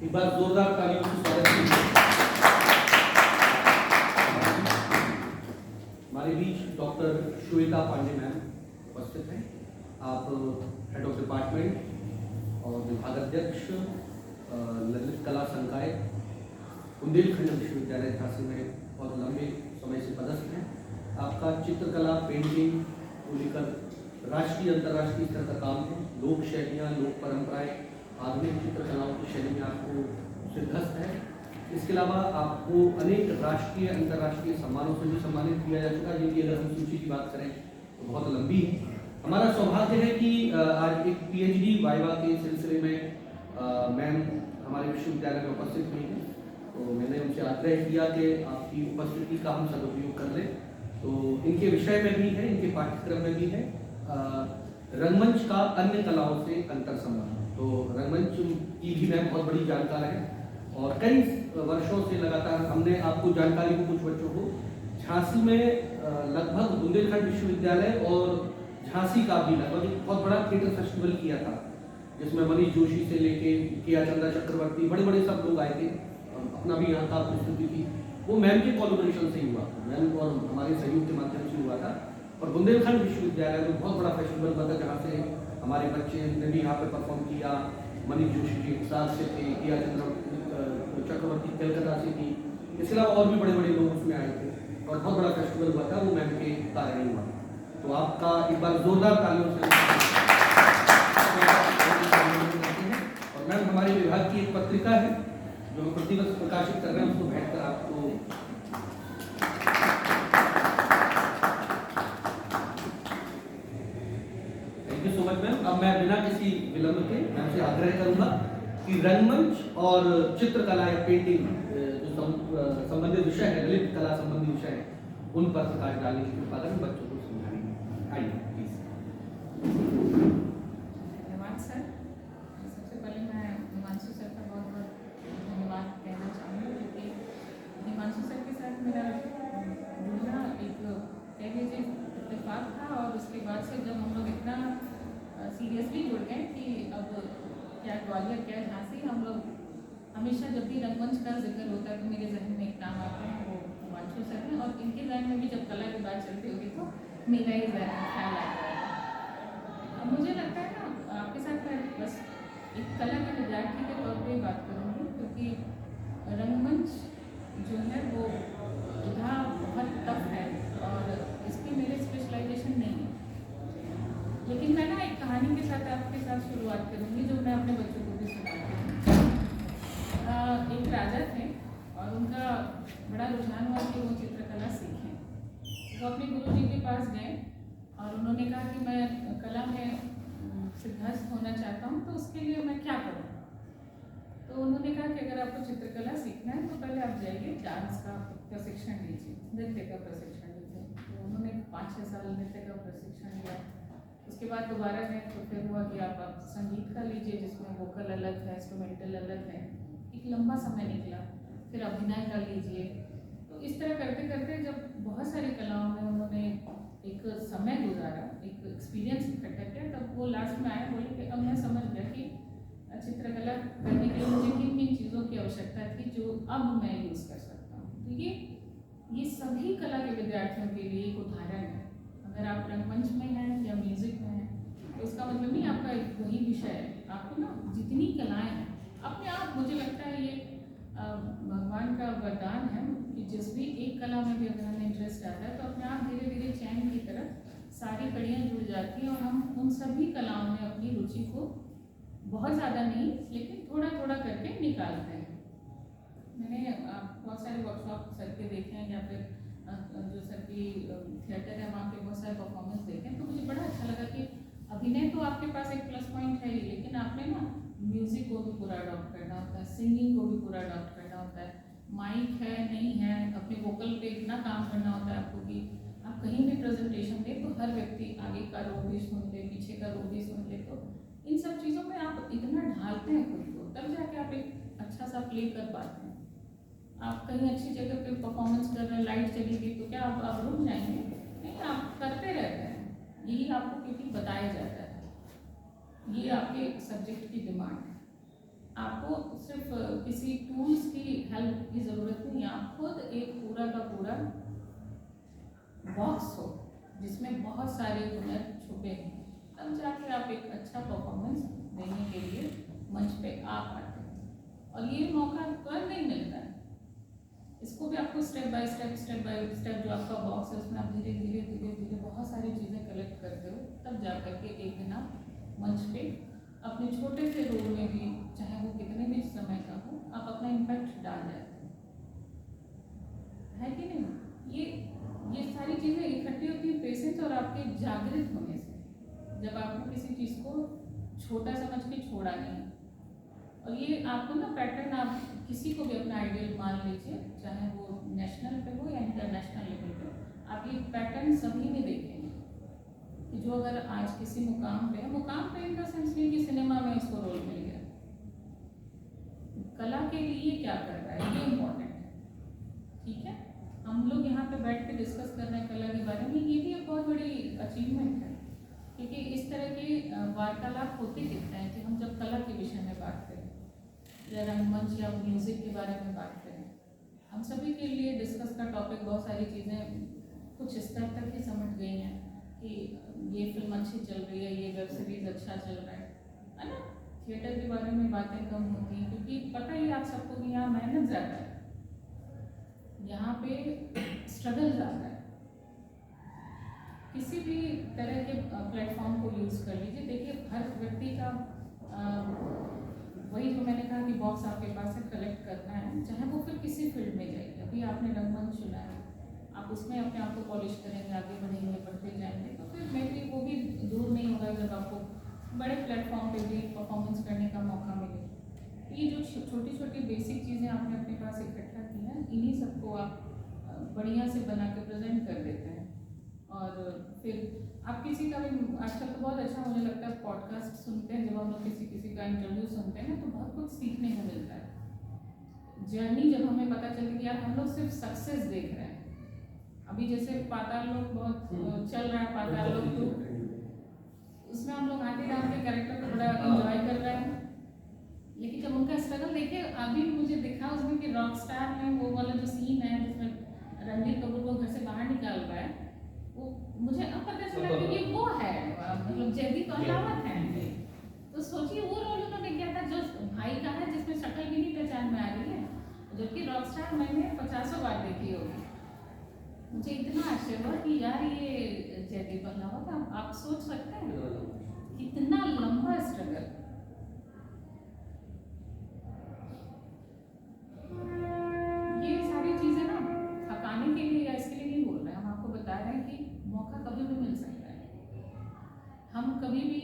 एक बार जोरदार तालियों से स्वागत कीजिए। हमारे बीच डॉक्टर श्वेता पांडे मैम उपस्थित हैं। आप हेड ऑफ डिपार्टमेंट और विभागाध्यक्ष ललित कला संकाय बुंदेलखंड विश्वविद्यालय झांसी में बहुत लंबे समय से पदस्थ हैं। आपका चित्रकला पेंटिंग को लेकर राष्ट्रीय अंतर्राष्ट्रीय स्तर का काम है। लोक शैलियाँ, लोक परंपराएं, आधुनिक चित्रकलाओं की शैली में आपको सिद्धस्त है। इसके अलावा आपको अनेक राष्ट्रीय अंतर्राष्ट्रीय सम्मानों से भी सम्मानित किया जा चुका है, जिनकी अगर हम सूची की बात करें तो बहुत लंबी है। हमारा सौभाग्य है कि आज एक पीएचडी वाइवा के सिलसिले में मैम हमारे विश्वविद्यालय में उपस्थित हुई हैं। तो मैंने उनसे आग्रह किया कि आपकी उपस्थिति का हम सदुपयोग कर लें। तो इनके विषय में भी है, इनके पाठ्यक्रम में भी है रंगमंच का अन्य कलाओं से अंतर संबंध। तो रंगमंच की भी मैम बहुत बड़ी जानकार है और कई वर्षों से लगातार हमने आपको जानकारी को कुछ बच्चों को झांसी में लगभग बुंदेलखंड विश्वविद्यालय और झांसी का भी लगभग एक बहुत बड़ा थिएटर फेस्टिवल किया था, जिसमें मनीष जोशी से लेके किया चंद्रा चक्रवर्ती, बड़े बड़े सब लोग आए थे। अपना भी यहाँ का प्रस्तुति थी, वो मैम के कोलैबोरेशन से ही हुआ, मैम और हमारे सहयोग के माध्यम से हुआ था। और बुंदेलखंड विश्वविद्यालय में बहुत बड़ा फेस्टिवल हुआ था, जहाँ से हमारे बच्चे ने भी यहाँ पे परफॉर्म किया। मनीष जोशी जी साथ से थे, किया चंद्रा चक्रवर्ती कलकत्ता से थी, इसके अलावा और भी बड़े बड़े लोग उसमें आए थे और बहुत बड़ा फेस्टिवल हुआ था। वो मैम के कारण ही हुआ। तो आपका एक बार जोरदार तालियों से और मैम हमारे विभाग की एक पत्रिका है जो हम प्रतिवर्ष प्रकाशित कर रहे हैं, उसको भेंट कर आपको thank you so much ma'am. अब मैं बिना किसी विलंब के मैम से आग्रह करूंगा कि रंगमंच और चित्रकला या पेंटिंग जो संबंधित विषय है, ललित कला संबंधी विषय है, उन पर प्रकाश डालने की कृपा करें, बच्चों को समझाएंगे। आइए प्लीज। धन्यवाद सर। सबसे पहले मैं हिमांशु सर का बहुत बहुत धन्यवाद कहना चाहूँगी, क्योंकि हिमांशु सर के साथ मेरा जुड़ना एक कह लीजिए इत्तेफाक था। और उसके बाद से जब हम लोग इतना सीरियसली जुड़ गए कि अब क्या ग्वालियर क्या झांसी, हम लोग हमेशा जब भी रंगमंच का जिक्र होता है तो मेरे जहन में एक नाम आता है, वो हिमांशु सर हैं। और इनके जहन में भी जब कला की बात चलती होगी तो मेरा ही ख्याल आता है। मुझे लगता है ना, आपके साथ मैं बस एक कला के विद्यार्थी के तौर पे बात करूँगी, क्योंकि रंगमंच जो है वो सुधा बहुत टफ है और इसकी मेरे स्पेशलाइजेशन नहीं है। लेकिन मैं ना एक कहानी के साथ आपके साथ शुरुआत करूँगी जो मैं अपने बच्चों को भी सुनाती हूँ। एक राजा थे और उनका बड़ा रुझान हुआ कि वो चित्रकला सीखें। वो अपने गुरु जी के पास गए और उन्होंने कहा कि मैं कला में सिद्धस्त होना चाहता हूँ, तो उसके लिए मैं क्या करूँ। तो उन्होंने कहा कि अगर आपको चित्रकला सीखना है तो पहले आप जाइए डांस का प्रशिक्षण लीजिए, नृत्य का प्रशिक्षण लीजिए। तो उन्होंने 5-6 साल नृत्य का प्रशिक्षण लिया। उसके बाद दोबारा गए तो फिर हुआ कि आप संगीत का लीजिए, जिसमें वोकल अलग है, इंस्ट्रूमेंटल अलग है। एक लंबा समय निकला। फिर अभिनय का लीजिए। तो इस तरह करते करते जब बहुत सारी कलाओं में उन्होंने एक समय गुजारा, एक एक्सपीरियंस इकट्ठा किया, तब वो लास्ट में आए, बोले कि अब मैं समझ गया कि चित्रकला करने के लिए मुझे किन किन चीज़ों की आवश्यकता थी जो अब मैं यूज़ कर सकता हूँ। तो ये सभी कला के विद्यार्थियों के लिए एक उदाहरण है। अगर आप रंगमंच में हैं या म्यूज़िक में हैं तो इसका मतलब नहीं आपका वही विषय है। आपको ना जितनी कलाएँ हैं अपने आप, मुझे लगता है ये भगवान का वरदान है कि जिस भी एक कला में भी अगर हमें इंटरेस्ट आता है तो अपने आप धीरे धीरे चैन की तरह सारी कड़ियाँ जुड़ जाती हैं और हम उन सभी कलाओं में अपनी रुचि को बहुत ज़्यादा नहीं लेकिन थोड़ा थोड़ा करके निकालते हैं। मैंने बहुत सारे वर्कशॉप सर के देखे हैं या फिर जो सर की थिएटर है वहाँ पे बहुत सारे परफॉर्मेंस देखे हैं, तो मुझे बड़ा अच्छा लगा कि अभिनय तो आपके पास एक प्लस पॉइंट है ही, लेकिन आपने ना म्यूज़िक को भी पूरा अडॉप्ट करना होता है, सिंगिंग को भी पूरा अडॉप्ट करना होता है। माइक है नहीं है, अपने वोकल पे इतना काम करना होता है आपको कि आप कहीं भी प्रेजेंटेशन दें तो हर व्यक्ति आगे का रो भी सुन ले, पीछे का रो भी सुन ले। तो इन सब चीज़ों में आप इतना ढालते हैं खुद को, तब जाके आप एक अच्छा सा प्ले कर पाते हैं। आप कहीं अच्छी जगह पे परफॉर्मेंस कर रहे हैं, लाइट चली गई तो क्या आप रुक जाएंगे? नहीं, आप करते रहते हैं। यही आपको क्योंकि बताया जाता है, ये आपके सब्जेक्ट की डिमांड है। आपको सिर्फ किसी टूल्स की हेल्प की ज़रूरत नहीं है। आप खुद एक पूरा का पूरा बॉक्स हो जिसमें बहुत सारे हुनर छुपे हैं, तब जाके आप एक अच्छा परफॉर्मेंस देने के लिए मंच पे आ पाते हैं। और ये मौका तुरंत नहीं मिलता है, इसको भी आपको स्टेप बाय स्टेप जो आपका बॉक्स है उसमें आप धीरे धीरे धीरे धीरे बहुत सारी चीज़ें कलेक्ट करते हो, तब जा करके एक दिन आप मंच पे अपने छोटे से रोल में भी, चाहे वो कितने भी समय का हो, आप अपना इम्पैक्ट डाल जाते हैं, है कि नहीं। ये सारी चीज़ें इकट्ठी होती हैं पेशेंस और आपके जागृत होने से, जब आपने किसी चीज़ को छोटा समझ के छोड़ा नहीं। और ये आपको ना पैटर्न, आप किसी को भी अपना आइडियल मान लीजिए, चाहे वो नेशनल पे हो या इंटरनेशनल लेवल पे, आप ये पैटर्न सभी में देखेंगे कि जो अगर आज किसी मुकाम पे है, मुकाम पे इनका सेंस नहीं कि सिनेमा में इसको रोल मिल गया, कला के लिए क्या कर रहा है, ये इम्पोर्टेंट है। ठीक है, हम लोग यहाँ पे बैठ के डिस्कस कर रहे हैं कला के बारे में, ये भी एक बहुत बड़ी अचीवमेंट है, क्योंकि इस तरह के वार्तालाप होते कितने हैं कि हम जब कला के विषय में बात करें या रंगमंच या म्यूज़िक के बारे में बात करें, हम सभी के लिए डिस्कस का टॉपिक बहुत सारी चीज़ें कुछ स्तर तक ही समझ गई हैं कि ये फिल्म अच्छी चल रही है, ये वेब सीरीज़ अच्छा चल रहा है ना। थिएटर के बारे में बातें कम होती हैं, क्योंकि पता ही आप सबको कि यहाँ मेहनत ज़्यादा है, यहाँ पे स्ट्रगल ज़्यादा है। किसी भी तरह के प्लेटफॉर्म को यूज़ कर लीजिए, देखिए हर व्यक्ति का वही जो मैंने कहा कि बॉक्स आपके पास है, कलेक्ट करना है, चाहे वो फिर किसी फील्ड में जाइए। अभी आपने रंगमंच चुना है, आप उसमें अपने आप को पॉलिश करेंगे, आगे बढ़ेंगे, बढ़ते जाएंगे, तो फिर मे भी वो भी दूर नहीं होगा जब आपको बड़े प्लेटफॉर्म पे भी परफॉर्मेंस करने का मौका मिले। तो ये जो छोटी छोटी बेसिक चीज़ें आपने अपने पास इकट्ठा की हैं, इन्हीं सबको आप बढ़िया से बना के प्रेजेंट कर देते हैं। और फिर आप किसी का भी, आजकल तो बहुत अच्छा मुझे लगता है पॉडकास्ट सुनते हैं, जब हम लोग किसी का इंटरव्यू सुनते हैं ना, तो बहुत कुछ सीखने को मिलता है। जर्नी जब हमें पता चलती है यार हम लोग सिर्फ सक्सेस देख रहे हैं, अभी जैसे पाताल लोक बहुत चल रहा है, पाताल लोक तो उसमें हम लोग आगे डाल के कैरेक्टर को बड़ा एंजॉय कर रहे हैं, लेकिन जब उनका स्ट्रगल देखिए, अभी मुझे दिखा उसमें कि रॉक स्टार में वो वाला जो सीन है जिसमें रणबीर कपूर को घर से बाहर निकाल रहा है, वो मुझे अब पता चला कि ये वो है, मतलब जयदीप अहलावत है। तो सोचिए वो रोल उन्होंने किया था जो भाई का है, जिसमें शक्ल भी नहीं पहचान में आ रही है, जबकि रॉक स्टार मैंने 50 बार देखी होगी। मुझे इतना आश्चर्य हुआ कि यार ये जयदीप अहलावत, आप सोच सकते हैं कितना लंबा स्ट्रगल। ये सारी चीजें ना थकाने के लिए या इसके लिए नहीं बोल रहे, हम आपको बता रहे हैं कि मौका कभी भी मिल सकता है, हम कभी भी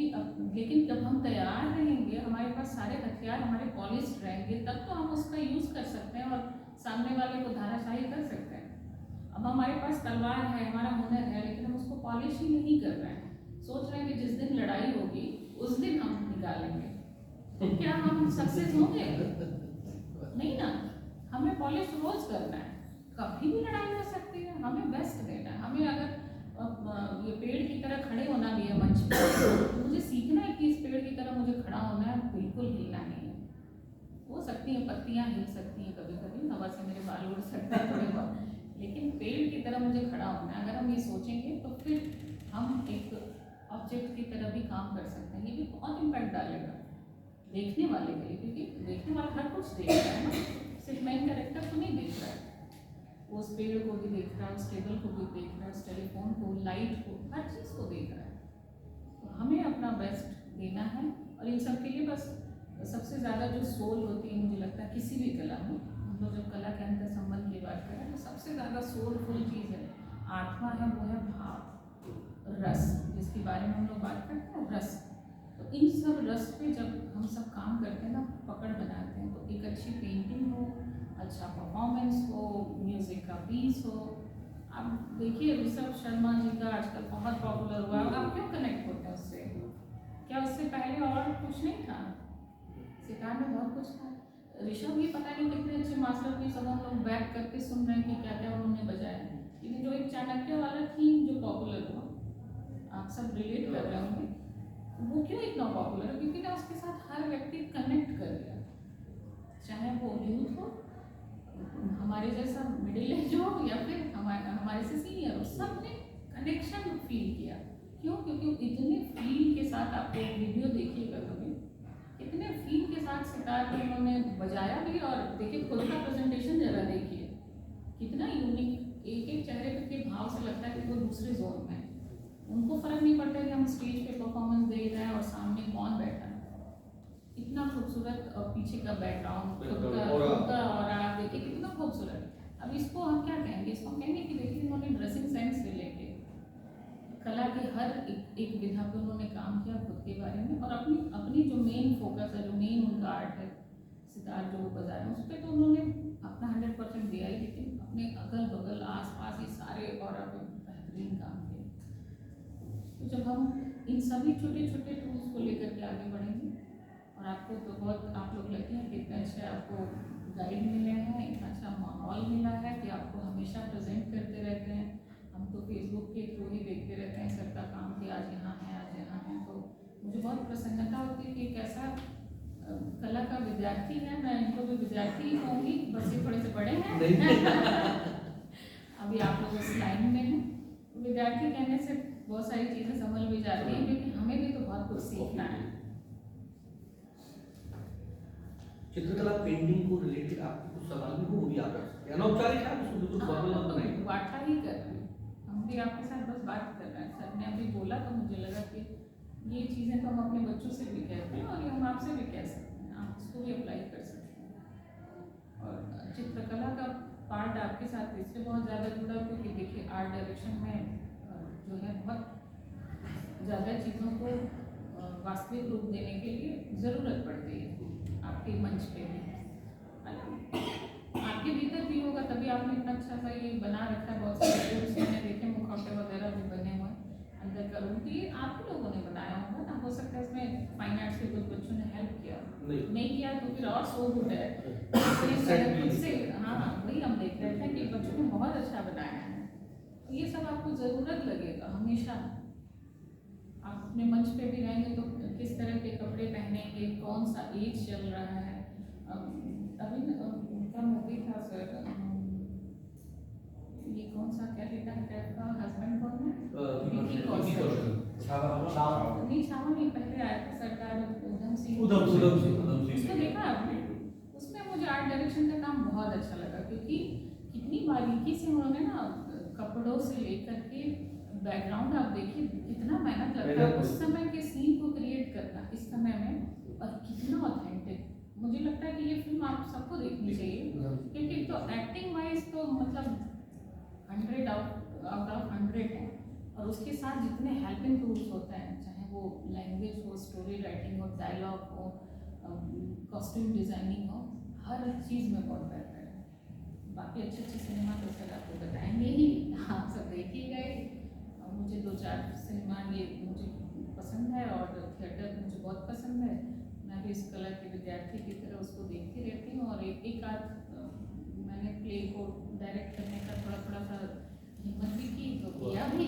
लेकिन जब हम तैयार रहेंगे, हमारे पास सारे हथियार हमारे पॉलिश रहेंगे, तब तो हम उसका यूज कर सकते हैं और सामने वाले को धाराशाही कर सकते हैं। अब हमारे पास तलवार है, हमारा हुनर है, लेकिन हम उसको पॉलिश ही नहीं कर रहे हैं, सोच रहे हैं कि जिस दिन लड़ाई होगी उस दिन हम निकालेंगे, तो क्या हम सक्सेस होंगे? नहीं ना। हमें पॉलिश रोज करना है, कभी भी लड़ाई हो सकती है, हमें बेस्ट देना है। हमें अगर ये पेड़ की तरह खड़े होना भी है मंच पर, तो मुझे सीखना है कि इस पेड़ की तरह मुझे खड़ा होना है, बिल्कुल हिलना नहीं है। हो सकती हैं पत्तियां हिल सकती हैं, कभी कभी हवा से मेरे बाल उड़ सकते हैं थोड़े बहुत, लेकिन पेड़ की तरह मुझे खड़ा होना है। अगर हम ये सोचेंगे तो फिर हम एक ऑब्जेक्ट की तरह भी काम कर सकते हैं। ये भी बहुत इम्पैक्ट डालेगा देखने वाले के लिए, क्योंकि देखने वाला हर कुछ देख रहा है ना, सिर्फ मेन कैरेक्टर को नहीं देख रहा है, वो उस पेड़ को भी देख रहा है, उस टेबल को भी देख रहा है, उस टेलीफोन को, लाइट को, हर चीज़ को देख रहा है। तो हमें अपना बेस्ट देना है, और इन सब के लिए बस सबसे ज़्यादा जो सोल होती है, मुझे लगता है किसी भी कला में, हम लोग जब कला के अंतर संबंध की बात करें तो सबसे ज़्यादा सोलफुल चीज़ है, आत्मा है, वो है भाव, रस, जिसके बारे में हम लोग बात करते हैं, रस। तो इन सब रस पे जब हम सब काम करते हैं ना, पकड़ बनाते हैं, तो एक अच्छी पेंटिंग हो, अच्छा परफॉर्मेंस हो, म्यूज़िक का पीस हो। आप देखिए ऋषभ शर्मा जी का आजकल बहुत पॉपुलर हुआ, आप क्यों कनेक्ट होते हैं उससे? क्या उससे पहले और कुछ नहीं था? सितार में बहुत कुछ था। ऋषभ भी पता नहीं कितने अच्छे मास्टर पीस, अब हम लोग बैक करके सुन रहे हैं कि क्या क्या उन्होंने बजाया, लेकिन जो एक चाणक्य वाला थीम जो पॉपुलर हुआ, आप सब रिलेट कर रहे होंगे, वो क्यों इतना पॉपुलर है? क्योंकि ना उसके साथ हर व्यक्ति कनेक्ट कर गया। चाहे वो यूथ हो, हमारे जैसा मिडिल एज हो, या फिर हमारे से सीनियर हो, सबने कनेक्शन फील किया। क्यों? क्योंकि इतने फील के साथ आप एक वीडियो देखिएगा कभी, इतने फील के साथ सितार को उन्होंने बजाया भी, और देखिए खुद का प्रेजेंटेशन जरा देखिए कितना यूनिक, एक एक चेहरे के भाव से लगता है कि वो दूसरे जोन में है। उनको फर्क नहीं पड़ता कि हम स्टेज पे परफॉर्मेंस दे रहे हैं और सामने कौन बैठा है, इतना खूबसूरत पीछे का बैकग्राउंड, खुद का और आप देखिए कितना खूबसूरत। अब इसको हम क्या कहेंगे? इसको हम कहेंगे कि देखिए उन्होंने ड्रेसिंग सेंस से लेके कला के हर एक विधा पे उन्होंने काम किया खुद के बारे में, और अपनी अपनी जो मेन फोकस है, जो मेन उनका आर्ट है, सितार जो वो बजा रहे हैं, उस पर तो उन्होंने अपना 100% दिया ही, लेकिन अपने अगल बगल आस पास ये सारे और अब बेहतरीन काम किए। तो जब हम इन सभी छोटे छोटे टूल्स को लेकर के आगे बढ़ेंगे, और आपको तो बहुत, आप लोग लगते हैं कि इतने अच्छे आपको गाइड मिले हैं, इतना अच्छा माहौल मिला है कि आपको हमेशा प्रेजेंट करते रहते हैं। हम तो फेसबुक के थ्रू ही देखते रहते हैं सबका काम कि आज यहाँ है, आज यहाँ है। तो मुझे बहुत प्रसन्नता होती है कि एक ऐसा कला का विद्यार्थी है, मैं इनको भी विद्यार्थी ही कहूँगी, बस ये थोड़े से बड़े हैं अभी आप लोग इस लाइन में हैं। विद्यार्थी कहने से बहुत सारी चीज़ें संभल भी जाती हैं, क्योंकि हमें भी तो बहुत कुछ सीखना है। चित्रकला पेंटिंग को रिलेटेड आपको कुछ सवाल भी हो, वो भी आप कर सकते हैं, अनौपचारिक है, उसको बिल्कुल फॉर्मल मत बनाइए। वार्ता ही कर रहे हैं हम भी, आपके साथ बस बात कर रहे हैं। सर ने अभी बोला तो मुझे लगा कि ये चीज़ें तो हम अपने बच्चों से भी कहते हैं, और ये हम आपसे भी कह सकते हैं, आप इसको भी अप्लाई कर सकते हैं। और चित्रकला का पार्ट आपके साथ इससे बहुत ज़्यादा जुड़ा, क्योंकि देखिए आर्ट डायरेक्शन में जो है बहुत ज़्यादा चीज़ों को वास्तविक रूप देने के लिए ज़रूरत पड़ती है। आपके मंच पे भी, आपके भीतर भी होगा, तभी आपने इतना अच्छा सा ये बना रखा है। बहुत सारे टूल्स मैंने देखे, मुखौटे वगैरह भी बने हुए अंदर का रूप, ये आप ही लोगों ने बनाया होगा ना। हो सकता है इसमें फाइन आर्ट्स के कुछ बच्चों ने हेल्प किया, नहीं किया तो फिर और सो गुड है खुद से। हाँ, वही हम देख रहे थे कि बच्चों ने बहुत अच्छा बनाया है। तो ये सब आपको ज़रूरत लगेगा हमेशा। आप अपने मंच पे भी रहेंगे तो किस तरह के कपड़े पहनेंगे, कौन सा एज चल रहा है। अभी उनका मूवी था सर, ये कौन सा क्या लिखा है, का हस्बैंड कौन है? विकी कौशल। नहीं, छावा नहीं, पहले आया था सरकार, उधम सिंह। उसको देखा आपने? उसमें मुझे आर्ट डायरेक्शन का काम बहुत अच्छा लगा, क्योंकि कितनी बारीकी से उन्होंने ना कपड़ों से लेकर के बैकग्राउंड, आप देखिए कितना मेहनत लगता है उस समय के सीन को क्रिएट करना इस समय में, और कितना ऑथेंटिक। मुझे लगता है कि ये फिल्म आप सबको देखनी चाहिए, क्योंकि तो एक्टिंग वाइज तो मतलब 100 आउट ऑफ 100 है, और उसके साथ जितने हेल्पिंग टूल्स होते हैं, चाहे वो लैंग्वेज हो, स्टोरी राइटिंग हो, डायलॉग हो, कॉस्ट्यूम डिज़ाइनिंग हो, हर चीज़ में बहुत बेहतर है। बाकी अच्छे अच्छे सिनेमा तो सर आपको बताएंगे ही, आप सब देखिएगा ही। मुझे 2-4 सिनेमा ये मुझे पसंद है, और थिएटर मुझे बहुत पसंद है। मैं भी इस कला के विद्यार्थी की तरह उसको देखती रहती हूँ, और एक आध मैंने प्ले को डायरेक्ट करने का थोड़ा सा हिम्मत भी की, तो किया भी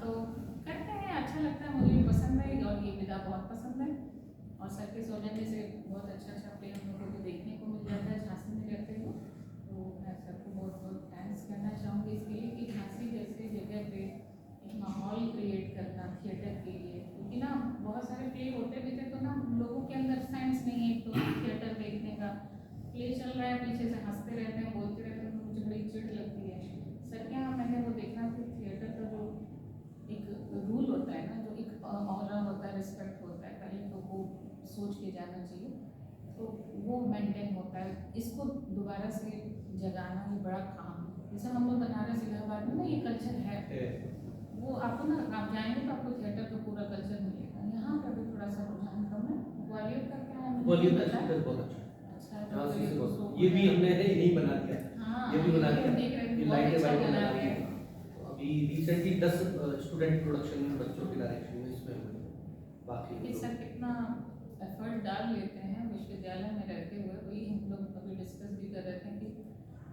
तो करते हैं, अच्छा लगता है, मुझे भी पसंद है, और ये विधा बहुत पसंद है। और सर के सौजन्य से बहुत अच्छा प्ले हम लोगों को देखने को मिल जाता है झांसी में रहते हुए। तो मैं सबको बहुत बहुत थैंक्स करना चाहूँगी इसके लिए कि झांसी जैसे जगह पे एक माहौल क्रिएट करना थिएटर के लिए, क्योंकि ना बहुत सारे प्ले होते भी थे, तो ना लोगों के अंदर सेंस नहीं है। तो थिएटर देखने का, प्ले चल रहा है, पीछे से हंसते रहते हैं, बोलते रहते हैं, तो मुझे बड़ी चिढ़ लगती है। सर के यहाँ मैंने वो देखा कि थिएटर का जो एक रूल होता है ना, जो एक ऑरा होता है, रिस्पेक्ट होता है, पहले तो वो सोच के जाना चाहिए, तो वो मेंटेन होता है। इसको दोबारा से जगाना ये बड़ा काम है। जैसे हम लोग बनारस इलाहाबाद में ना ये कल्चर है, वो आपको ना, आप जाएंगे तो आपको थिएटर का पूरा कल्चर मिलेगा। यहाँ पर भी थोड़ा सा रुझान कम है। ग्वालियर का क्या है? ग्वालियर का थिएटर बहुत अच्छा, ये भी हमने नहीं बना दिया। हाँ, ये भी बना दिया, देख रहे ये हैं, लाइटें बहुत अच्छा वाइटें बना लगा दिया। दी। अभी रिसेंटली 10 स्टूडेंट प्रोडक्शन में बच्चों के डायरेक्शन में इसमें हुए। बाकी ये सर कितना एफर्ट डाल लेते हैं विश्वविद्यालय में रहते हुए। वही हम लोग अभी डिस्कस भी कर रहे थे कि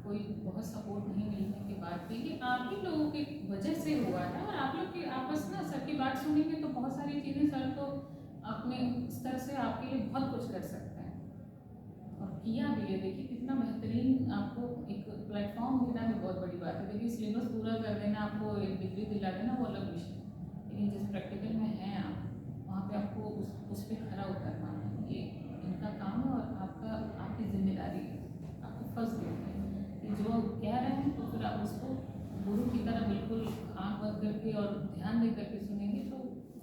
कोई बहुत सपोर्ट नहीं मिलने के बाद भी ये आप ही लोगों की वजह से हुआ है। और आप लोग की आपस ना सर की बात सुनेंगे तो बहुत सारी चीज़ें सर तो अपने स्तर से आपके लिए बहुत कुछ कर सकते हैं। किया भी है। देखिए कितना बेहतरीन, आपको एक प्लेटफॉर्म देना भी बहुत बड़ी बात है। देखिए सिलेबस पूरा कर देना, आपको एक डिग्री दिला देना, वो अलग विषय है, लेकिन जिस प्रैक्टिकल में हैं आप, वहाँ पे आपको उस पर खरा उतरना है। ये इनका काम है और आपकी जिम्मेदारी है, आपको फर्ज देते हैं कि जो कह रहे हैं तो फिर आप उसको गुरु की तरह बिल्कुल आँख बंद करके और ध्यान दे करके सुनेंगे, तो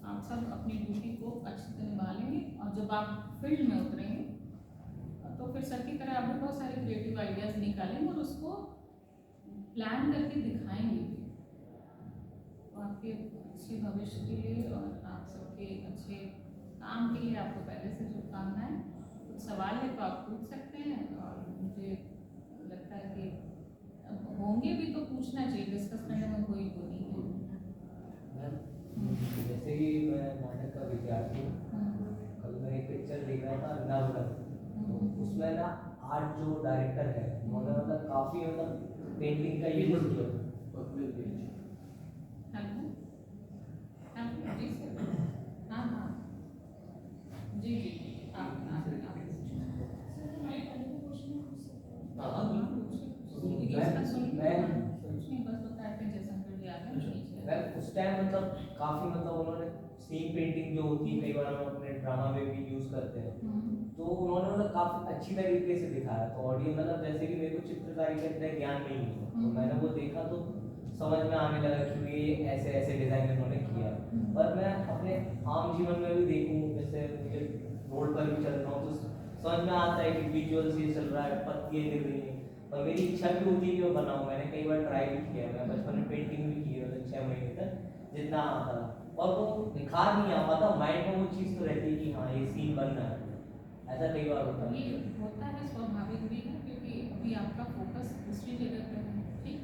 आप सब अपनी ड्यूटी को अच्छी तरह निभा लेंगे। और जब आप फील्ड में उतरेंगे तो फिर सर की तरह आप भी बहुत सारे क्रिएटिव आइडियाज़ निकालेंगे और उसको प्लान करके दिखाएंगे भी। तो आपके अच्छे भविष्य के लिए और आप सबके अच्छे काम के लिए आपको पहले से शुभकामनाएं। कुछ सवाल है तो आप पूछ सकते हैं, और मुझे लगता है कि अब होंगे भी तो पूछना चाहिए, डिस्कस करने में कोई वो नहीं है। जैसे कि मैं नाटक का विद्यार्थी हूँ, कल मैं एक पिक्चर देख रहा था नवरंग, तो उसमें ना आर्ट जो डायरेक्टर है उन्होंने मतलब काफ़ी मतलब पेंटिंग का यूज किया। हेलो जी सर, हाँ हाँ जी जी जी, आप मैं उस टाइम मतलब काफ़ी मतलब उन्होंने सेम पेंटिंग जो होती है कई बार हम अपने ड्रामा में भी यूज़ करते हैं, तो उन्होंने मतलब काफ़ी अच्छी तरीके से दिखाया। तो ऑडियंस मतलब जैसे कि मेरे को चित्रकारी का इतना ज्ञान नहीं है, तो मैंने वो देखा तो समझ में आने लगा कि ये ऐसे ऐसे डिज़ाइन उन्होंने किया है। पर मैं अपने आम जीवन में भी देखूँ, जैसे मुझे रोड पर भी चल रहा हूँ तो समझ में आता है कि विजुअल्स ये चल रहा है, पत्तियाँ गिर रही हैं, और मेरी इच्छा भी होती है कि वो बनाऊँ। मैंने कई बार ट्राई भी किया है, मैं बचपन में पेंटिंग भी की है, मतलब 6 महीने तक जितना आता था, और वो निखार नहीं आ पाता। माइंड में वो चीज़ तो रहती है कि हाँ ये सीन बन रहा है, ऐसा कई बार होता है। ये होता है, स्वाभाविक भी है, क्योंकि अभी आपका फोकस दूसरी जगह पर है, ठीक,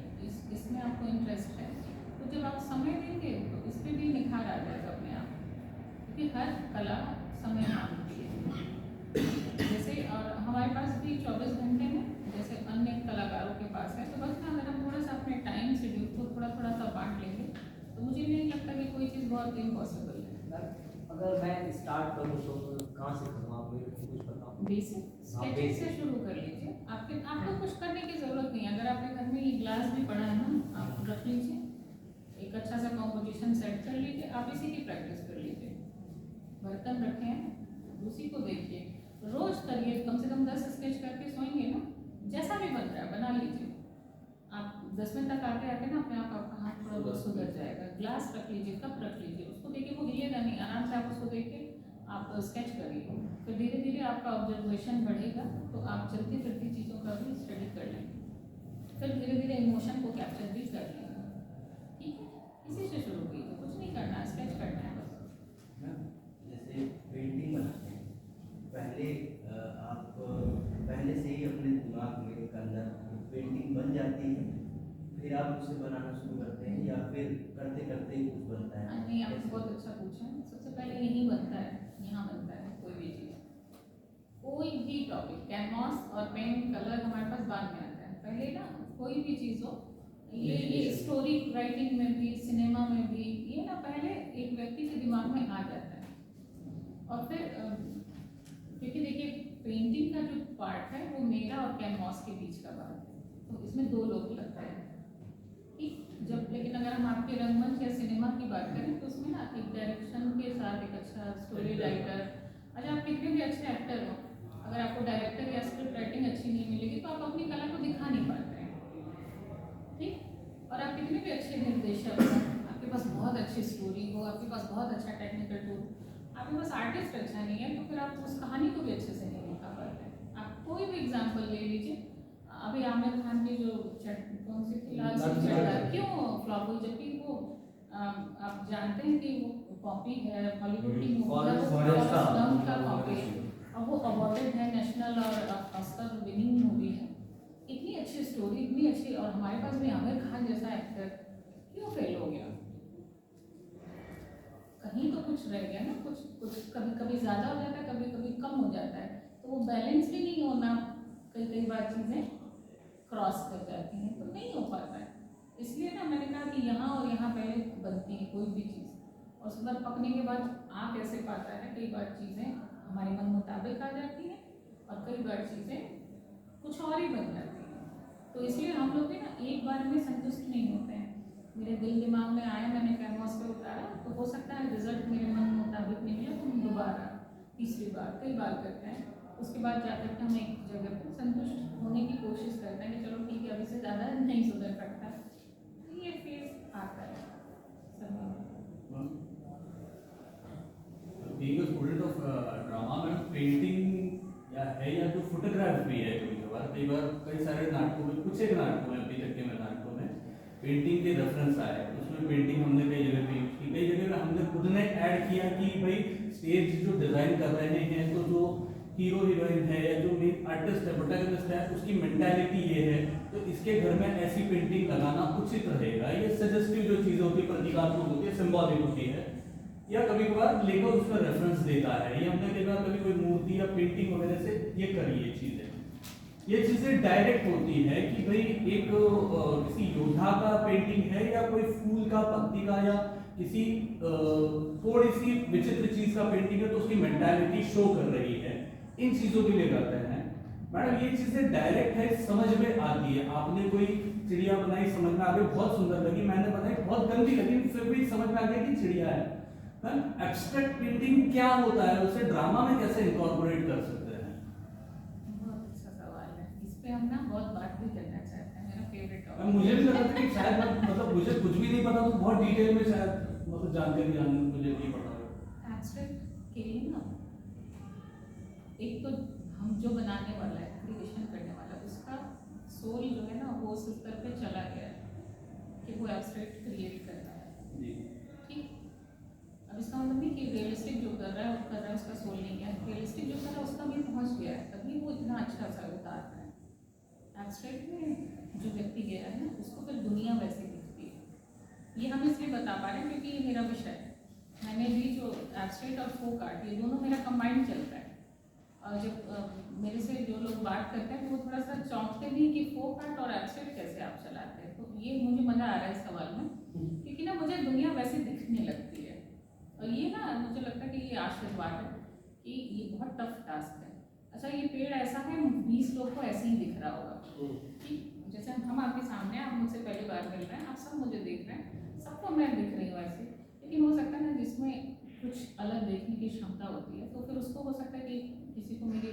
इसमें आपको इंटरेस्ट है, तो जब आप समय देंगे तो इस पर भी निखार आ जाएगा अपने आप, क्योंकि हर कला समय मांगती है। जैसे और हमारे पास भी 24 घंटे में जैसे अन्य कलाकारों के पास है, तो बस ना अगर हम थोड़ा सा अपने टाइम शेड्यूल को थोड़ा थोड़ा सा बांट लेंगे तो मुझे नहीं लगता कि कोई चीज़ बहुत इम्पॉसिबल है। अगर मैं स्टार्ट करूँ तो कहाँ से करूँ, आप मेरे को कुछ बताओ। बेसिक स्केचिंग से शुरू कर लीजिए। आपको कुछ करने की ज़रूरत नहीं है। अगर आपके घर में ये ग्लास भी पड़ा है ना, आप रख लीजिए, एक अच्छा सा कॉम्पोजिशन सेट कर लीजिए, आप इसी की प्रैक्टिस कर लीजिए। बर्तन रखे हैं, उसी को देखिए, रोज करिए, कम से कम 10 स्केच करके सोएंगे ना, जैसा भी बन रहा है बना लीजिए। आप 10वें तक आते आते ना अपने आप आपका हाथ थोड़ा बहुत सुधर जाएगा। ग्लास रख लीजिए, कप रख लीजिए, उसको देखिए, वो हिलेगा नहीं, आराम से आप उसको देखिए, आप स्केच करिए, फिर धीरे धीरे आपका ऑब्जर्वेशन बढ़ेगा, तो आप चलती फिरती चीज़ों का भी स्टडी कर लेंगे, फिर धीरे धीरे इमोशन को कैप्चर भी कर लेंगे। ठीक है, इसी से शुरू कीजिए, कुछ नहीं करना है, स्केच करना है बस। जैसे पेंटिंग बनाते हैं, पहले आप पहले से ही अपने दिमाग में एक अंदर पेंटिंग बन जाती है, फिर आप उसे बनाना शुरू करते हैं, या फिर करते करते ही कुछ बनता है? नहीं, आपने बहुत अच्छा पूछा है। सबसे पहले यही बनता है, यहाँ बनता है कोई भी चीज़, कोई भी टॉपिक, कैनवास और पेन कलर हमारे पास बाद में आता है। पहले ना कोई भी चीज़ हो, ये स्टोरी राइटिंग में भी, सिनेमा में भी, ये ना पहले एक व्यक्ति के दिमाग में आ जाता है, और फिर क्योंकि देखिए पेंटिंग का जो पार्ट है वो मेरा और कैनवास के बीच का बात है, तो इसमें 2 लोग लगते हैं, ठीक। जब लेकिन अगर हम आपके रंगमंच या सिनेमा की बात करें तो उसमें ना एक डायरेक्शन के साथ एक अच्छा स्टोरी राइटर, अच्छा आप कितने भी अच्छे एक्टर हो, अगर आपको डायरेक्टर या स्क्रिप्ट राइटिंग अच्छी नहीं मिलेगी तो आप अपनी कला को दिखा नहीं पाते हैं, ठीक। और आप कितने भी अच्छे निर्देशक हो, आपके पास बहुत अच्छी स्टोरी हो, आपके पास बहुत अच्छा टेक्निकल टूल, आपके पास आर्टिस्ट अच्छा नहीं है, तो फिर आप उस कहानी को भी अच्छे से नहीं दिखा पाते हैं। आप कोई भी एग्जाम्पल ले लीजिए, अभी आमिर खान की जो कौन सी थी, लाल सिंह चड्ढा, क्यों फ्लॉप हुई, जबकि वो आप जानते हैं कि वो कॉपी है हॉलीवुड की मूवी है, वो फॉरेस्ट गंप का कॉपी है, और वो अवॉर्डेड है नेशनल और ऑस्कर विनिंग मूवी है। इतनी अच्छी स्टोरी, इतनी अच्छी, और हमारे पास भी आमिर खान जैसा एक्टर क्यों फेल हो गया? कहीं तो कुछ रह गया ना, कुछ कभी कभी ज़्यादा हो जाता है, कभी कभी कम हो जाता है, तो वो बैलेंस भी नहीं होना, कई बार चीज़ें क्रॉस कर जाती हैं, तो नहीं हो पाता है। इसलिए ना मैंने कहा कि यहाँ और यहाँ पहले बनती है कोई भी चीज़, और उसके बाद पकने के बाद आ कैसे पाता है, कई बार चीज़ें हमारे मन मुताबिक आ जाती हैं और कई बार चीज़ें कुछ और ही बन जाती है। तो इसलिए हम लोग भी ना एक बार में संतुष्ट नहीं होते हैं। मेरे दिल दिमाग में आया, मैंने कैनवास पे उतारा, तो हो सकता है रिजल्ट मेरे मन मुताबिक निकले तो हम दोबारा तीसरी बार कई बार करते हैं। उसके बाद जाकर के हम एक जगह पर संतुष्ट होने की कोशिश करते हैं कि चलो ठीक है, अभी से ज़्यादा नहीं सुधर सकता। तो ये फेज आता है समय में। Being a student of drama में पेंटिंग या जो फोटोग्राफ भी है, कई बार कई सारे नाटकों में, कुछ एक नाटकों में, अभी तक के मैं नाटकों में पेंटिंग के रेफरेंस आए। उसमें पेंटिंग हमने कई जगह पे यूज की, कई जगह पे हमने खुद ने ऐड किया कि भाई स्टेज जो डिजाइन कर रहे हैं तो जो हीरो हीरोइन है या जो मेन आर्टिस्ट है, प्रोटैगनिस्ट है, उसकी मेंटालिटी ये है, तो इसके घर में ऐसी पेंटिंग लगाना उचित रहेगा। ये सजेस्टिव जो चीज़ें होती है, प्रतीकात्मक होती है, सिंबॉलिक होती है, या कभी कभार लेखक उसमें रेफरेंस देता है। ये हमने कई बार कभी कोई मूर्ति या पेंटिंग वगैरह से ये करी ये चीजें डायरेक्ट होती है कि भाई एक किसी योद्धा का पेंटिंग है या कोई फूल का, पत्ती का, या किसी थोड़ी सी विचित्र चीज का पेंटिंग है, तो उसकी मेंटालिटी शो कर रही है। इन चीजों के लिए करते हैं मैडम। ये चीजें डायरेक्ट है, समझ में आती है। आपने कोई चिड़िया बनाई, समझ में आ गई, बहुत सुंदर लगी, मैंने बनाई बहुत गंदी लगी, फिर भी समझ में आ गया कि चिड़िया है। एब्स्ट्रैक्ट पेंटिंग क्या होता है, उसे ड्रामा में कैसे इनकॉर्पोरेट कर सकते हैं? बहुत अच्छा सवाल है, इस पे हम ना बहुत बात भी करना चाहते हैं। मेरा फेवरेट टॉपिक। मुझे भी लगा था कि शायद मतलब मुझे कुछ भी नहीं पता, तो बहुत डिटेल में शायद मतलब जानकारी मुझे नहीं पता। एब्स्ट्रैक्ट के लिए ना, एक तो हम जो बनाने वाला है, क्रिएशन करने वाला, उसका सोल जो है ना वो उस स्तर पे चला गया है कि वो एब्स्ट्रैक्ट क्रिएट कर रहा है। जी। ठीक, अब इसका मतलब नहीं कि रियलिस्टिक जो कर रहा है वो कर रहा है, उसका सोल नहीं गया। रियलिस्टिक जो कर रहा है उसका भी पहुंच गया है, तभी वो इतना अच्छा सा उतार रहा है। एब्स्ट्रैक्ट में जो व्यक्ति गया है ना, उसको फिर दुनिया वैसी दिखती है। ये हम इसलिए बता पा रहे हैं क्योंकि ये मेरा विषय है। मैंने भी जो एब्स्ट्रैक्ट और फोक आर्ट, ये दोनों मेरा कंबाइंड चलता है। और जब मेरे से जो लोग बात करते हैं तो वो थोड़ा सा चौंकते भी कि फोक आर्ट और एब्स्ट्रैक्ट कैसे आप चलाते हैं। तो ये मुझे मज़ा आ रहा है इस सवाल में, क्योंकि ना मुझे दुनिया वैसे दिखने लगती है। और ये ना मुझे लगता है कि ये आशीर्वाद है कि ये बहुत टफ टास्क है। अच्छा, ये पेड़ ऐसा है, 20 लोग को ऐसे ही दिख रहा होगा कि जैसे हम आपके सामने, आप मुझसे पहली बार मिल रहे हैं, आप सब मुझे देख रहे हैं, सबको मैं दिख रही हूँ ऐसे। लेकिन हो सकता है ना जिसमें कुछ अलग देखने की क्षमता होती है, तो फिर उसको हो सकता है कि किसी को मेरी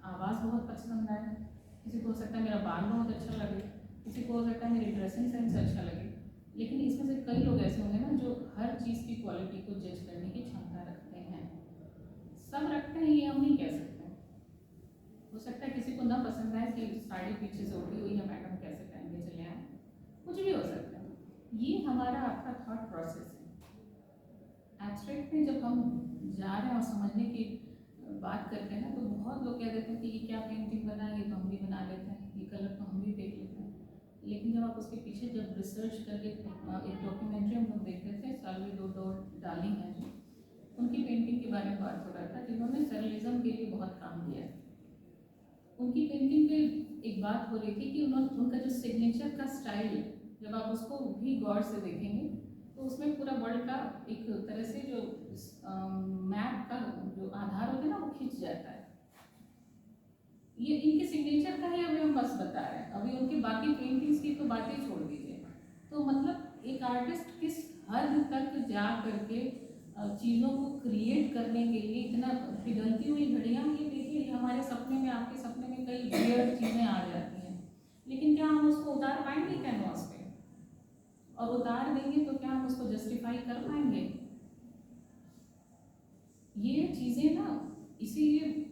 आवाज़ बहुत पसंद आए, किसी को हो सकता है मेरा बाल बहुत अच्छा लगे, किसी को हो सकता है मेरी ड्रेसिंग सेंस अच्छा लगे। लेकिन इसमें से कई लोग ऐसे होंगे ना जो हर चीज़ की क्वालिटी को जज करने की क्षमता रखते हैं। सब रखते हैं, ये हम नहीं कह सकते। हो सकता है किसी को ना पसंद आए कि साड़ी पीछे से उठी हुई है, मैडम कैसे पहन के चले आए, कुछ भी हो सकता है। ये हमारा आपका थॉट प्रोसेस है। एब्स्ट्रैक्ट में जब हम जा रहे हैं और समझने की बात करते हैं ना, तो बहुत लोग कह देते हैं कि ये क्या पेंटिंग बना है, ये तो हम भी बना लेते हैं, ये कलर तो हम भी देख लेते हैं। लेकिन जब आप उसके पीछे जब रिसर्च करके, एक डॉक्यूमेंट्री हम लोग देख रहे थे, साल्वाडोर डाली है जो, उनकी पेंटिंग के बारे में बात हो रहा था, जिन्होंने सरलिज्म के लिए बहुत काम किया है। उनकी पेंटिंग पे एक बात हो रही थी कि उनका जो सिग्नेचर का स्टाइल है, जब आप उसको भी गौर से देखेंगे तो उसमें पूरा वर्ल्ड का एक तरह से जो मैप का जो आधार होता है ना, वो खिंच जाता है। ये इनके सिग्नेचर का ही अभी हम बस बता रहे हैं, अभी उनकी बाकी पेंटिंग्स की तो बातें छोड़ दीजिए। तो मतलब एक आर्टिस्ट किस हद तक जा करके चीज़ों को क्रिएट करने के लिए इतना पिघलती हुई घड़ियाँ, ये देखिए हमारे सपने में, आपके सपने में कई वियर्ड चीज़ें आ जाती हैं, लेकिन क्या हम उसको उतार पाएंगे कैनवास पे? और उतार देंगे तो क्या हम उसको जस्टिफाई कर पाएंगे? ये चीज़ें ना इसीलिए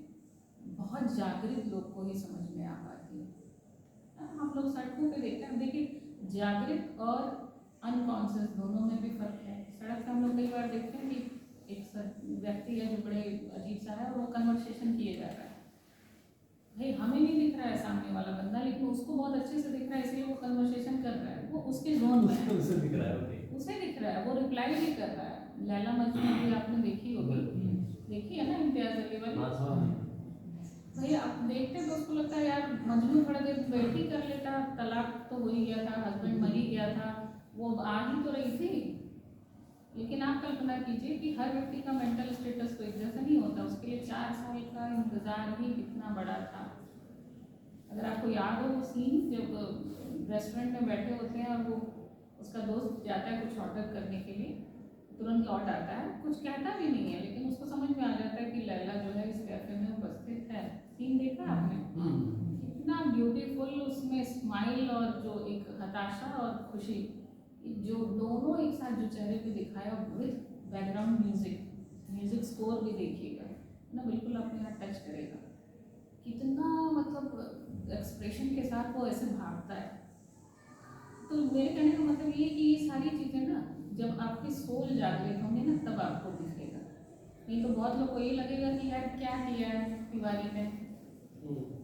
बहुत जागृत लोग को ही समझ में आ पाती है। हम लोग सड़कों पे देखते हैं, देखिए जागृत और अनकॉन्शियस दोनों में भी फर्क है। सड़क पे हम लोग कई बार देखते हैं कि एक व्यक्ति है जो बड़े अजीब सा है और वो कन्वर्सेशन किए जा रहा है। भाई हमें नहीं दिख रहा है सामने वाला बंदा, लेकिन उसको बहुत अच्छे से दिख रहा है, इसलिए वो कन्वर्सेशन कर रहा है, वो उसके जोन में है, उसे दिख रहा है, उसे दिख रहा है, वो रिप्लाई भी कर रहा है। लैला मजनू भी आपने देखी होगी, देखी है ना इम्तियाज अली वाली? भाई आप देखते तो उसको लगता है यार मजनू थोड़ा देर वेट ही कर लेता, तलाक तो हो ही गया था, हस्बैंड मर ही गया था, वो आ ही तो रही थी। लेकिन आप कल्पना कीजिए कि हर व्यक्ति का मेंटल स्टेटस तो एक जैसा नहीं होता, उसके लिए 4 साल का इंतजार ही कितना बड़ा था। अगर आपको याद हो वो सीन जब रेस्टोरेंट में बैठे होते हैं और वो उसका दोस्त जाता है कुछ ऑर्डर करने के लिए, तुरंत लौट आता है, कुछ कहता भी नहीं है, लेकिन उसको समझ में आ जाता है कि लैला जो है इस कैफे में उपस्थित है। सीन देखा आपने? कितना ब्यूटीफुल उसमें स्माइल और जो एक हताशा और खुशी जो दोनों एक साथ जो चेहरे पे दिखाया विद बैकग्राउंड म्यूजिक स्कोर भी देखिएगा ना, बिल्कुल आपको यहाँ टच करेगा। कितना मतलब एक्सप्रेशन के साथ वो ऐसे भागता है। तो मेरे कहने का मतलब ये कि ये सारी चीज़ें ना जब आपकी सोल जागृत होंगी ना तब आपको दिखेगा, नहीं तो बहुत लोग को ये लगेगा कि यार क्या किया है तिवारी ने,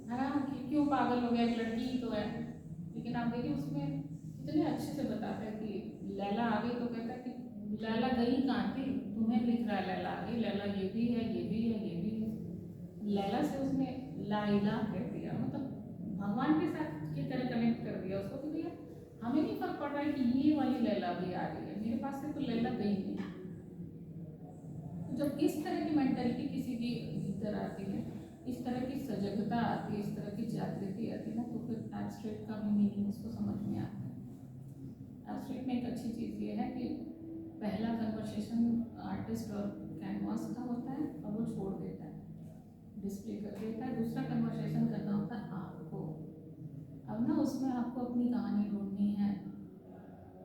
है ना, कि क्यों पागल हो गया, एक लड़की ही तो है। लेकिन आप देखिए उसमें कितने अच्छे से बताते हैं कि लैला आ गई तो कहता है कि लैला गई कहाँ थी, तुम्हें लिख रहा है लैला आ गई, लैला ये भी है ये भी है ये भी है। लैला से उसने ला इलाहा कह दिया, मतलब भगवान के साथ की तरह कनेक्ट कर दिया उसको कि भैया हमें नहीं फर्क पड़ रहा है कि ये वाली लैला भी आ रही है, मेरे पास से तो लैला गई नहीं। तो जब इस तरह की मेंटालिटी किसी की भीतर आती है, इस तरह की सजगता आती है, इस तरह की जागृति आती है ना, तो फिर एब्स्ट्रैक्ट का भी मीनिंग उसको समझ में आता है। एब्स्ट्रैक्ट में एक अच्छी चीज़ ये है कि पहला कन्वर्सेशन आर्टिस्ट और कैनवास का होता है और वो छोड़ देता है, डिस्प्ले कर देता है। दूसरा कन्वर्सेशन करना होता है आपको। अब ना उसमें आपको अपनी कहानी ढूंढनी है।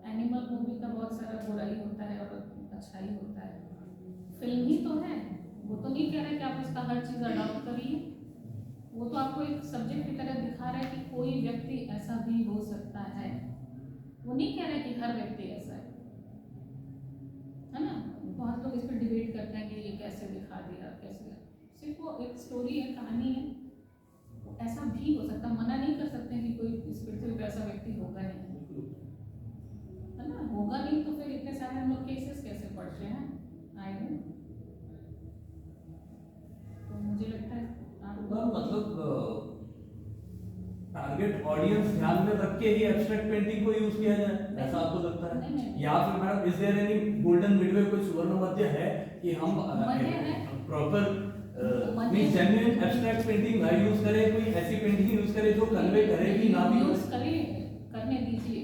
एनिमल मूवी का बहुत सारा बुराई होता है और अच्छाई होता है, फिल्म ही तो है, वो तो नहीं कह रहा है कि आप इसका हर चीज़ अडॉप्ट करिए, वो तो आपको एक सब्जेक्ट की तरह दिखा रहा है कि कोई व्यक्ति ऐसा भी हो सकता है। वो नहीं कह रहा है कि हर व्यक्ति ऐसा है ना। बहुत लोग इस पर डिबेट करते हैं कि ये कैसे दिखा दिया, कैसे, सिर्फ वो एक स्टोरी है, कहानी है, ऐसा भी हो सकता, मना नहीं कर सकते कि कोई इस पृथ्वी पे ऐसा व्यक्ति होगा नहीं, है ना, होगा नहीं तो फिर इतने सारे हम लोग केसेस कैसे पढ़ रहे हैं आए हैं। तो मुझे लगता है मतलब टारगेट ऑडियंस ध्यान में रख के ही एब्स्ट्रैक्ट पेंटिंग को यूज किया जाए, ऐसा आपको लगता है? नहीं। या फिर madam is there any golden midway, कोई सुवर्ण मध्य है कि हम प्रॉपर जेन्युइन एब्स्ट्रैक्ट पेंटिंग ना यूज करें, कोई ऐसी पेंटिंग यूज करें जो कन्वे करे कि ना भी यूज करें, करने दीजिए।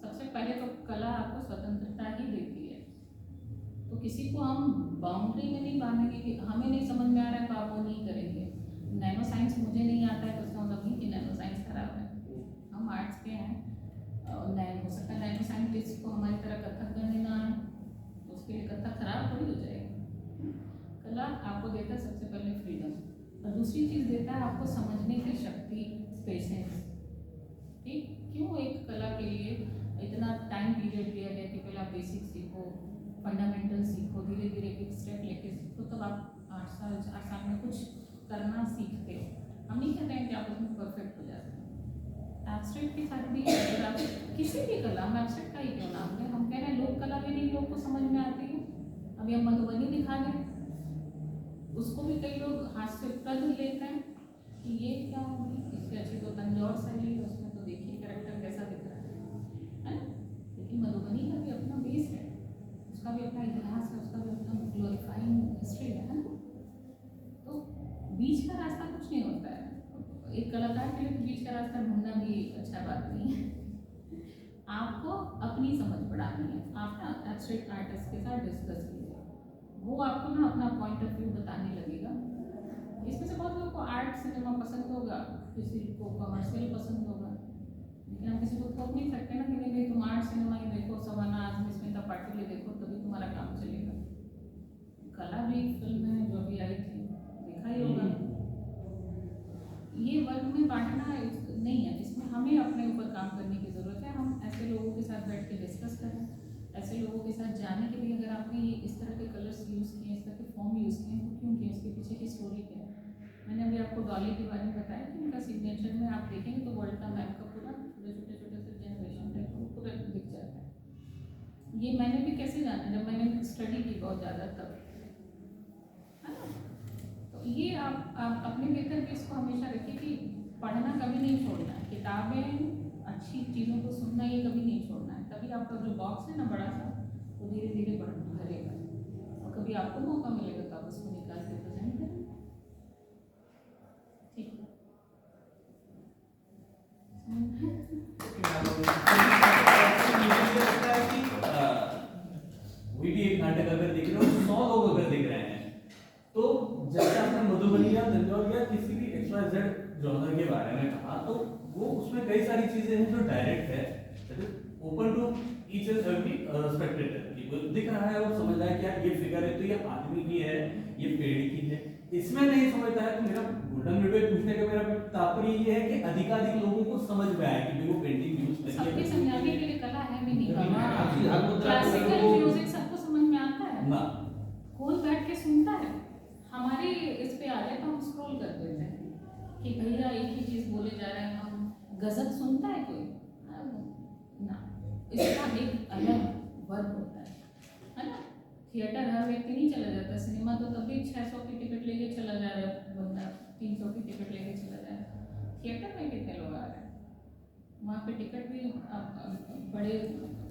सबसे पहले तो कला आपको स्वतंत्रता ही देती है, तो किसी को हम बाउंड्री में नहीं बांधेंगे कि हमें नहीं समझ में आ रहा है तो आप वो नहीं करेंगे। नैनो साइंस मुझे नहीं आता है तो उसका मतलब नहीं कि नैनो साइंस खराब है, हम आर्ट्स के हैं। हो सकता है नैनो साइंटिस्ट को हमारी तरह कथक करने ना आए तो उसके लिए कथक खराब थोड़ी हो जाएगा। कला आपको देता है सबसे पहले फ्रीडम, और दूसरी चीज़ देता है आपको समझने की शक्ति, पेशेंस। ठीक, क्यों एक कला के लिए इतना टाइम पीरियड दिया गया कि पहले आप बेसिक सीखो, फंडामेंटल सीखो, धीरे धीरे एक स्टेप लेके सीखो, तब आप 8 साल 4 साल में कुछ करना सीखते हो। हम नहीं कहते हैं कि आप उसमें परफेक्ट हो जाते हैं। एब्स्ट्रैक्ट के साथ भी अगर आप किसी भी कला, हम एब्स्ट्रैक्ट का ही क्यों नाम लें, हम कह रहे हैं लोक कला भी नहीं लोग को समझ में आती है। अभी हम मधुबनी दिखा दें, उसको भी कई लोग हास्यप्रद लेते हैं कि ये क्या होगी, इससे अच्छी तो तंजौर शैली है, उसमें तो देखिए कैरेक्टर कैसा दिख रहा है ना। लेकिन मधुबनी का भी अपना बेस है, उसका भी अपना इतिहास है, उसका भी अपना ग्लोरीफाइंग हिस्ट्री है ना। तो बीच का रास्ता कुछ नहीं होता है, एक कलाकार के लिए बीच का रास्ता ढूंढना भी अच्छा बात नहीं है। आपको अपनी समझ बढ़ानी है, आप ना एब्स्ट्रैक्ट आर्टिस्ट के साथ डिस्कस कीजिए, वो आपको ना अपना पॉइंट ऑफ व्यू बताने लगेगा। इसमें से बहुत लोगों को आर्ट सिनेमा पसंद होगा, किसी को कमर्शियल पसंद होगा, लेकिन हम किसी को थोप नहीं सकते ना कि नहीं तुम आर्ट सिनेमा ही देखो, सवाना आजमी स्मिता पाटिल देखो तभी तुम्हारा काम चलेगा। कला भी एक फिल्म है जो अभी आई थी, देखा ही होगा। ये वर्ग में बांटना नहीं है, इसमें हमें अपने ऊपर काम करने की ज़रूरत है। हम ऐसे लोगों के साथ बैठ के डिस्कस करें, ऐसे लोगों के साथ जाने के लिए, अगर आपने ये इस तरह के कलर्स यूज़ किए, इस तरह के फॉर्म यूज़ किए तो क्यों किए, इसके पीछे की स्टोरी क्या है। मैंने अभी आपको डॉली के बारे में बताया कि उनका सिग्नेचर में आप देखेंगे तो वर्ल्ड का मैप का पूरा छोटे छोटे से जनरेशन है तो पूरा दिख जाता है। ये मैंने भी कैसे जाना, जब मैंने स्टडी की बहुत ज़्यादा तब, है ना। तो ये आप अपने भीतर भी इसको हमेशा रखिए कि पढ़ना कभी नहीं छोड़ना है, किताबें अच्छी चीज़ों को सुनना ये कभी नहीं छोड़ना है। तभी आपका जो बॉक्स है ना बड़ा सा, वो धीरे धीरे भरेगा और कभी आपको मौका मिलेगा तो आप उसको निकाल के प्रेजेंट करेंगे। ठीक है। कोई भी एक नाटक अगर देख रहे हो 100 लोग अगर देख रहे हैं तो जैसे आपने मधुबनी या तंजौर या किसी भी XYZ जॉनर के बारे में कहा तो वो उसमें कई सारी चीजें हैं जो डायरेक्ट है open to each and every spectator की दिख रहा है और समझ रहा है कि यार ये फिगर है तो ये आदमी की है ये पेड़ की है इसमें नहीं समझता है तो मेरा गोल्डन वीडियो पूछने का मेरा तात्पर्य ये है कि अधिकाधिक लोगों को समझ में आया कि वो पेंटिंग यूज करके सबके समझाने के लिए कला है भी नहीं हर मुद्रा को क्लासिकल वो- म्यूजिक सबको समझ में आता है ना कौन बैठ के सुनता है हमारे इस पे आ जाए तो हम स्क्रॉल कर देते हैं कि भैया एक ही चीज बोले जा रहे हैं हम गजल सुनता है कोई ना इसका एक अलग वर्ग होता है ना थिएटर हर व्यक्ति नहीं चला जाता सिनेमा तो तभी 600 की टिकट लेके चला जा रहा है बंदा 300 की टिकट लेके चला जा रहा है थिएटर में कितने लोग आ रहे हैं वहाँ पे टिकट भी बड़े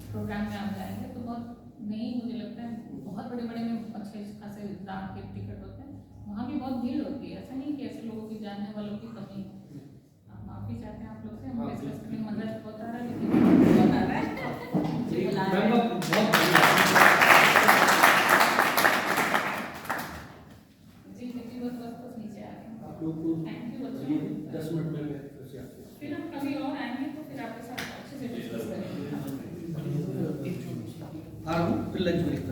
प्रोग्राम में आप जाएंगे तो बहुत नहीं मुझे लगता है बहुत बड़े बड़े में अच्छे खासे दाम के टिकट होते हैं वहाँ भी बहुत भीड़ होती है ऐसा नहीं कि ऐसे लोगों की जानने वालों की कमी है आप माफी चाहते हैं आप लोग से हम डिस्कस करने में मजा बहुत आ रहा है लेकिन बहुत आ रहा है जी बुला रहे हैं। मैम बहुत धन्यवाद। जी जी बस नीचे आ रहे हैं आप लोग को थैंक यू ये बच्चों 10 मिनट में मैं फिर से आपसे फिर हम कभी और आएंगे तो फिर आपके साथ अच्छे से डिस्कस करेंगे आ रहा हूँ फिर लंच ब्रेक